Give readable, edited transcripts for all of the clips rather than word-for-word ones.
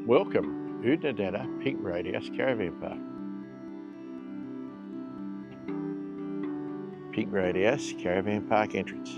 Welcome, Oodnadatta Pink Roadhouse Caravan Park. Pink Roadhouse Caravan Park entrance.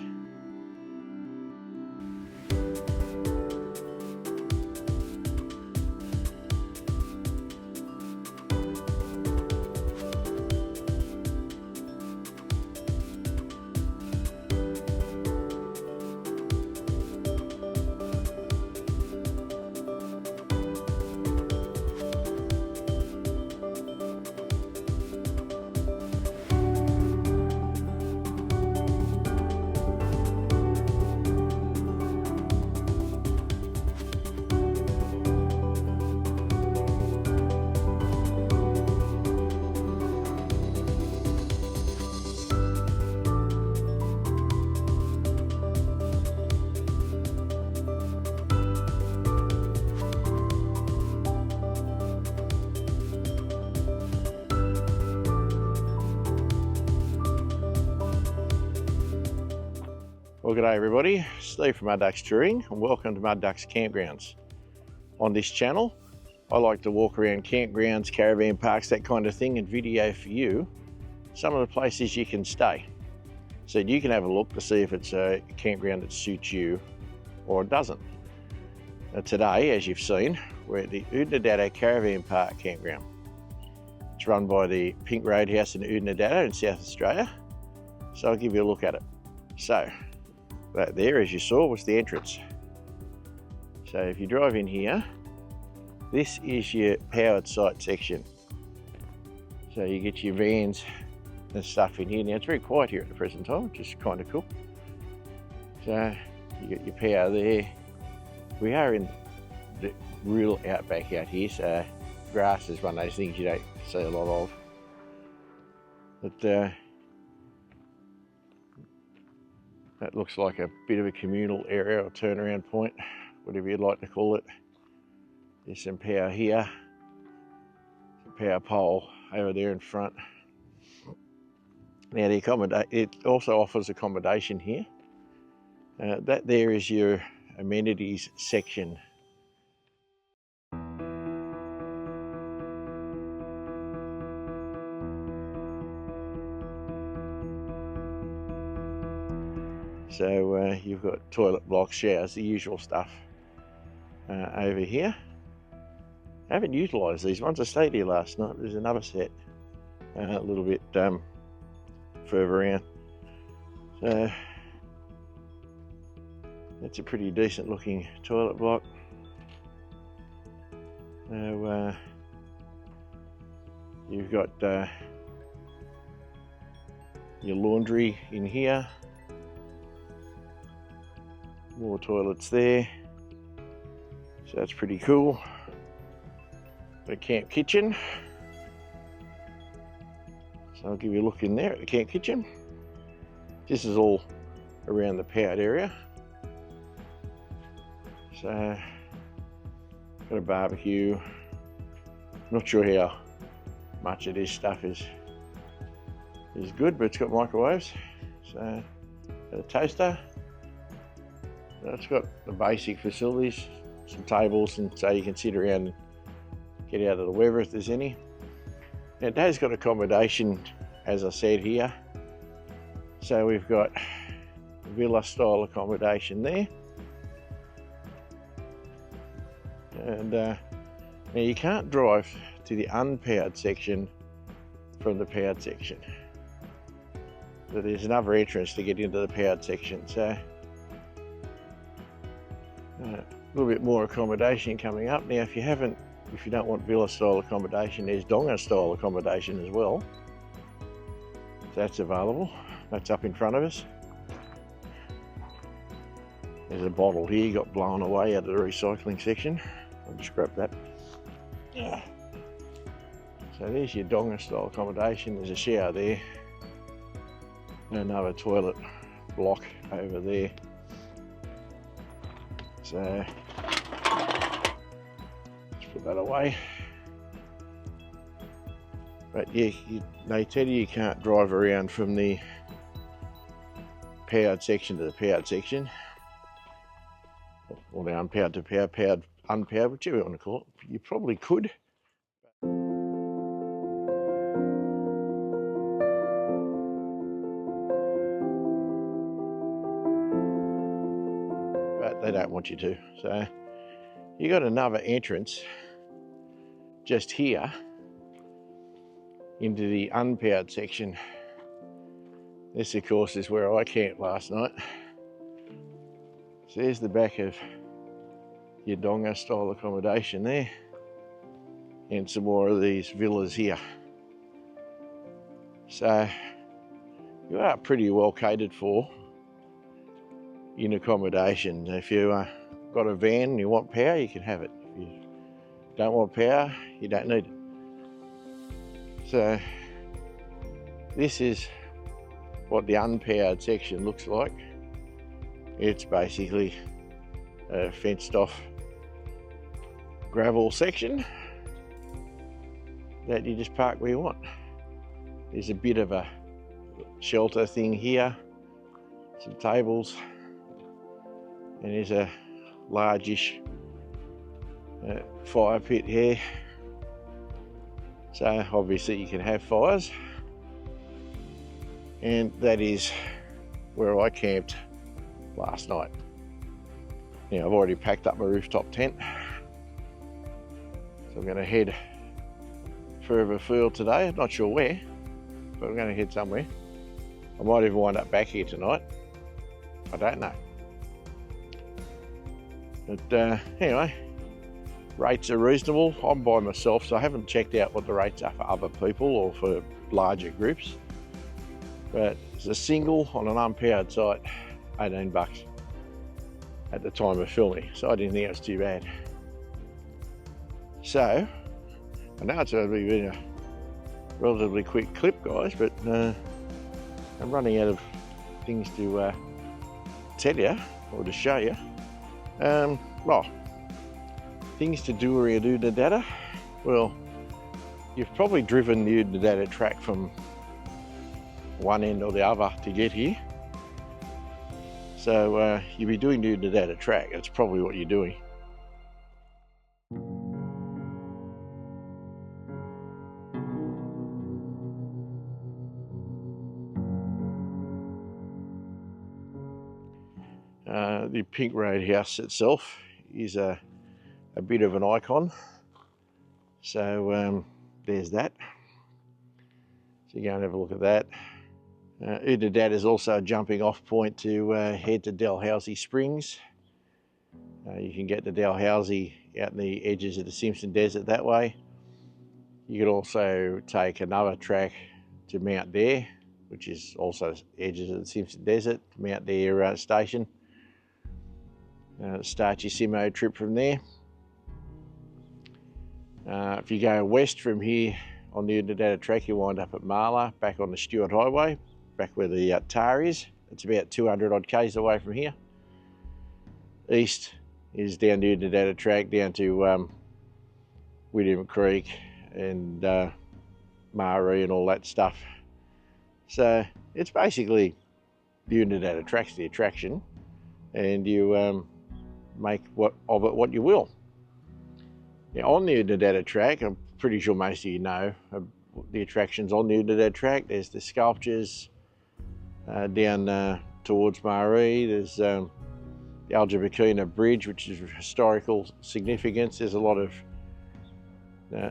Well, g'day everybody, Steve from Mud Ducks Touring and welcome to Mud Ducks Campgrounds. On this channel, I like to walk around campgrounds, caravan parks, that kind of thing, and video for you some of the places you can stay. So you can have a look to see if it's a campground that suits you or it doesn't. Now today, as you've seen, we're at the Oodnadatta Caravan Park campground. It's run by the Pink Roadhouse in Oodnadatta in South Australia. So I'll give you a look at it. So, that there, as you saw, was the entrance. So if you drive in here, this is your powered site section. So you get your vans and stuff in here. Now it's very quiet here at the present time, which is kind of cool. So you get your power there. We are in the real outback out here, so grass is one of those things you don't see a lot of. But that looks like a bit of a communal area or turnaround point, whatever you'd like to call it. There's some power here, some power pole over there in front. Now it also offers accommodation here. That there is your amenities section. So you've got toilet blocks, showers, the usual stuff over here. I haven't utilised these ones. I stayed here last night. There's another set a little bit further around. So that's a pretty decent looking toilet block. So you've got your laundry in here. More toilets there, so that's pretty cool. The camp kitchen, so I'll give you a look in there at the camp kitchen. This is all around the powered area. So got a barbecue. Not sure how much of this stuff is good, but it's got microwaves. So got a toaster. It's got the basic facilities, some tables, and so you can sit around and get out of the weather if there's any. Now it has got accommodation, as I said here. So we've got villa style accommodation there. And now you can't drive to the unpowered section from the powered section. But there's another entrance to get into the powered section. So a little bit more accommodation coming up. Now if you don't want villa style accommodation, there's donga style accommodation as well. That's available. That's up in front of us. There's a bottle here, got blown away out of the recycling section. I'll just grab that. Yeah. So there's your donga style accommodation. There's a shower there. Another toilet block over there. So let's put that away. But yeah, they tell you can't drive around from the powered section to the powered section, or the unpowered to powered unpowered, whichever you want to call it. You probably could. But they don't want you to. So you got another entrance just here into the unpowered section. This, of course, is where I camped last night. So there's the back of your donga style accommodation there, and some more of these villas here. So you are pretty well catered for in accommodation. If you got a van and you want power, you can have it. If you don't want power, you don't need it. So this is what the unpowered section looks like. It's basically a fenced off gravel section that you just park where you want. There's a bit of a shelter thing here, some tables, and there's a largish fire pit here. So obviously you can have fires, and that is where I camped last night. Now I've already packed up my rooftop tent, so I'm going to head further afield today. I'm not sure where, but I'm going to head somewhere. I might even wind up back here tonight. I don't know. But anyway, rates are reasonable. I'm by myself, so I haven't checked out what the rates are for other people or for larger groups. But as a single on an unpowered site, 18 bucks at the time of filming, so I didn't think it was too bad. So I know it's only been a relatively quick clip, guys, but I'm running out of things to tell you or to show you. Well, things to do around Oodnadatta. Well, you've probably driven the Oodnadatta track from one end or the other to get here. So you'll be doing the Oodnadatta track. That's probably what you're doing. The Pink Roadhouse itself is a bit of an icon. So there's that. So you go and have a look at that. Oodnadatta is also a jumping off point to head to Dalhousie Springs. You can get to Dalhousie out in the edges of the Simpson Desert that way. You could also take another track to Mount Dare, which is also edges of the Simpson Desert, Mount Dare station. Start your Simo trip from there. If you go west from here on the Oodnadatta track, you wind up at Marla, back on the Stuart Highway, back where the tar is. It's about 200 odd k's away from here. East is down the Oodnadatta track, down to William Creek and Maree and all that stuff. So it's basically the Oodnadatta track's the attraction, and you make of it what you will. Now on the Oodnadatta track, I'm pretty sure most of you know the attractions on the Oodnadatta track. There's the sculptures down towards Maree. There's the Algebakina Bridge, which is of historical significance. There's a lot of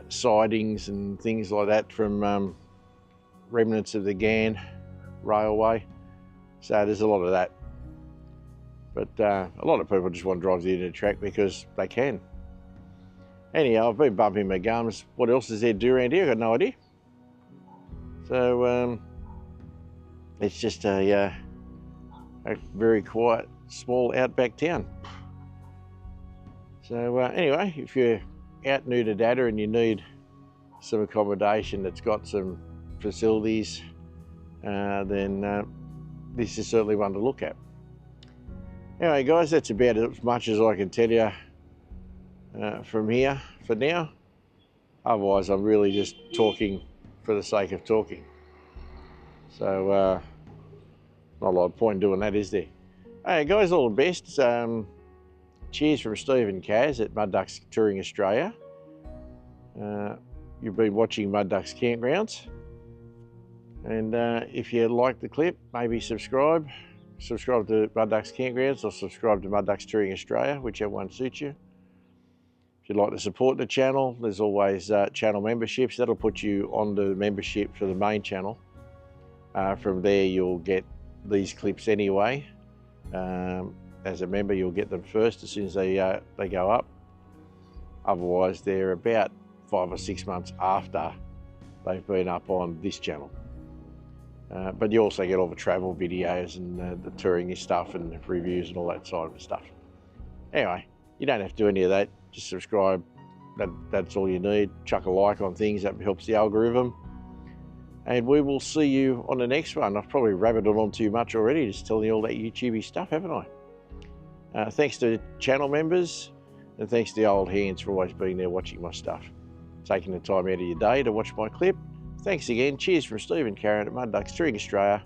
sightings and things like that from remnants of the Ghan Railway. So there's a lot of that. But a lot of people just want to drive the Oodnadatta track because they can. Anyhow, I've been bumping my gums. What else is there to do around here? I've got no idea. So it's just a very quiet, small outback town. So anyway, if you're out in Oodnadatta and you need some accommodation that's got some facilities, then this is certainly one to look at. Anyway guys, that's about as much as I can tell you from here for now. Otherwise I'm really just talking for the sake of talking. So not a lot of point in doing that, is there? Hey guys, all the best. cheers from Steve and Kaz at Mud Ducks Touring Australia. You've been watching Mud Ducks Campgrounds. And if you like the clip, maybe subscribe to Mud Ducks Campgrounds or subscribe to Mud Ducks Touring Australia, whichever one suits you. If you'd like to support the channel, there's always channel memberships. That'll put you on the membership for the main channel. From there, you'll get these clips anyway. As a member, you'll get them first as soon as they go up. Otherwise, they're about 5 or 6 months after they've been up on this channel. But you also get all the travel videos and the touring stuff and reviews and all that side of stuff. Anyway, you don't have to do any of that. Just subscribe. That's all you need. Chuck a like on things. That helps the algorithm. And we will see you on the next one. I've probably rabbited on too much already, just telling you all that YouTubey stuff, haven't I? Thanks to channel members, and thanks to the old hands for always being there watching my stuff. Taking the time out of your day to watch my clip. Thanks again. Cheers from Steve and Karen at Mud Ducks Touring Australia.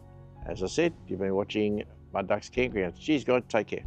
As I said, you've been watching Mud Ducks Campgrounds. Cheers, guys. Take care.